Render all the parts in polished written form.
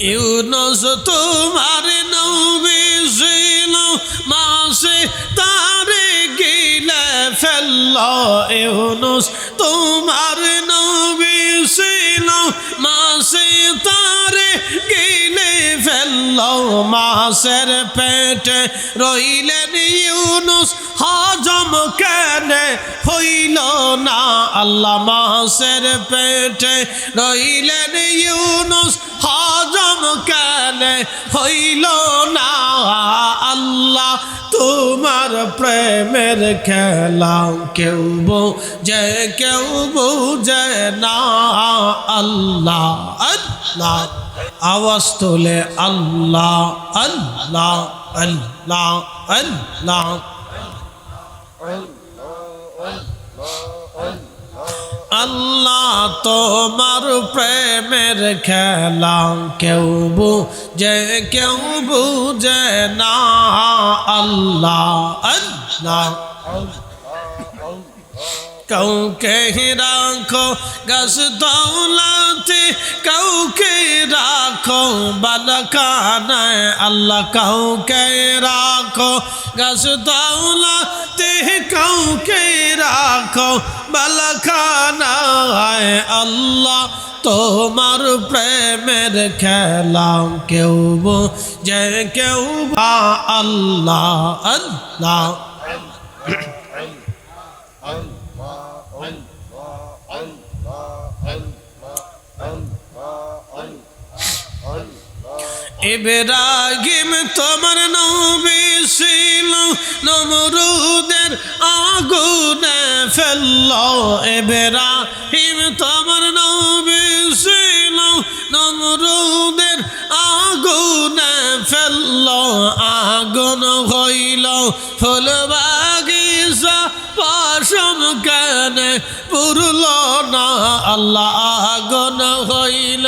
ইউনুস তোমার নবী ছিল মাসে তারে গিলে ফেলল ইউনুস তোমার নবী ছিল মাসে তারে গিলে ফেলল মাসের পেটে রইলেন ইউনুস হজম কেন হইল না আল্লাহ মাসের পেটে রইলেন ইউনুস হজম কেন হইল না আল্লাহ তোমার প্রেমের খেলা কেউ বুঝে না আল্লাহ আল্লাহ আওয়াজ তোলে আল্লাহ আল্লাহ আল্লাহ আল্লাহ আল্লাহ তোমার প্রেমের খেলা কেউ বুঝে না আল্লাহ আল্লাহ কাউকে রাখো গাছ দৌলতে কাউকে রাখো বালখানায় আল্লাহ কাউকে রাখো গাছ দৌলতে কাউকে রাখো বালখানায় আল্লাহ তোমার প্রেমের খেলা কেউ আল্লাহ আল্লাহ ইব্রাহিম তোমার নবী ছিল নমরুদের আগুনে ফেলল ইব্রাহিম তোমার নবী ছিল নমরুদের আগুনে ফেলল আগুন হইল ফুল বাগিচা পশম কেন পুরল না আল্লাহ আগুন হইল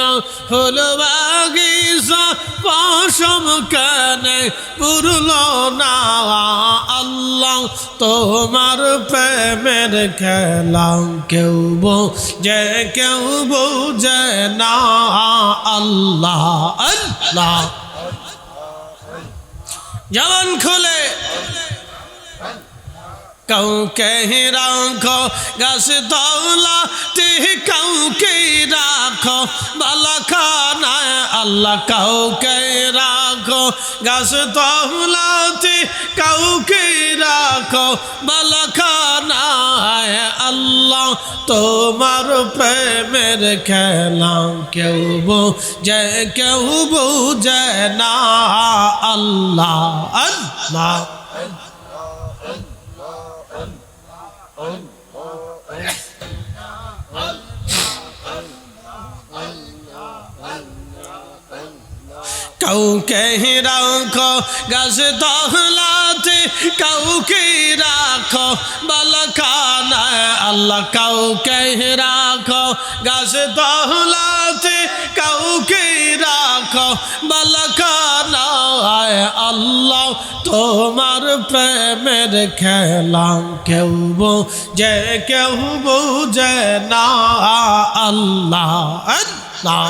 ফুল বাগিচা পশম কেন পুরল না আল্লাহ তোমার প্রেমের খেলা কেউ বুঝে না আল্লাহ আল্লাহ জবান খুলে কাউকে রাখো গাছ দৌলতে কাউকে রাখো বালখানায় আল্লাহ কাউকে রাখো গাছ দৌলতে কাউকে রাখো বালখানায় আল্লাহ তোমার প্রেমের খেলা কেউ বুঝে না আল্লাহ আল্লাহ কাউকে রাখো গাছ দৌলতে কাউকে রাখো বালখানায় আল্লাহ কাউকে রাখো গাছ দৌলতে কাউকে রাখো বালখানায় আল্লাহ তোমার প্রেমের খেলা কেউ বুঝে না আল্লাহ আল্লাহ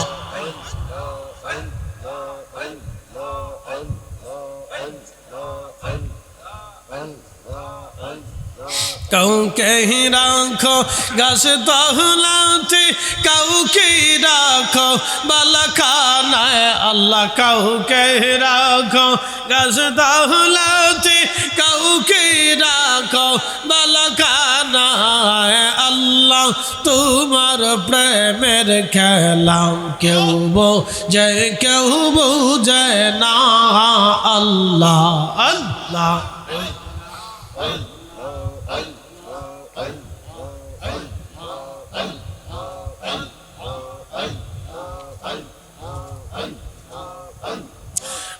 কাউকে রাখো গাছ দৌলতে কাউকে রাখো বালখানায় আল্লাহ কাউকে রাখো গাছ দৌলতে কাউকে রাখো বালখানায় আল্লাহ তোমার প্রেমের খেলা কেউ বুঝে না আল্লাহ আল্লাহ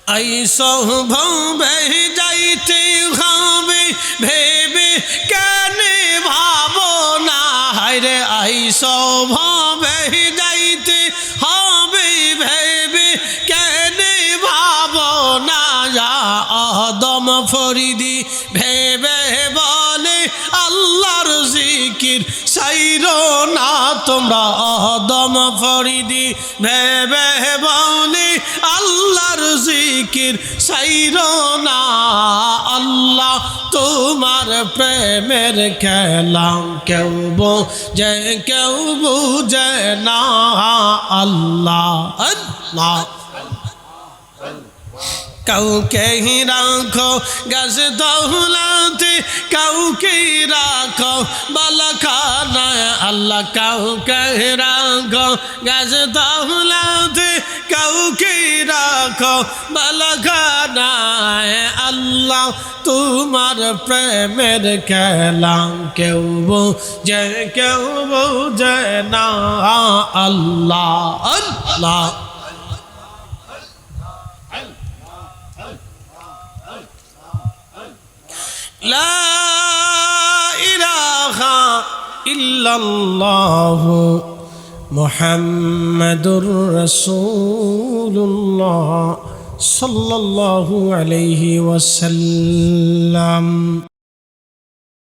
ऐसो भवे जाइते हवे भेबे केने भावो ना हरे ऐसो भवे जाइते हवे भेबे केने भावो ना या आदम फरीदी भेबे बोले अल्लाहर जिकिर साइरो ना तुमरा आदम फरीदी भेबे बोले আল্লাহর জিকির ছাইরো না আল্লাহ তোমার প্রেমের খেলা কেউ বুঝে না আল্লাহ আল্লাহ কাউকে রাখো গাছ দৌলতে কাউকে রাখো বালাখানায় আল্লাহ কাউকে রাখো গাছ দৌলতে কাউকে রাখো বালাখানায় আল্লাহ তোমার প্রেমের খেলা কেউ বুঝে না আল্লাহ আল্লাহ লা ইলাহা ইল্লাল্লাহু মুহাম্মাদুর রাসূলুল্লাহ সাল্লাল্লাহু আলাইহি ওয়াসাল্লাম।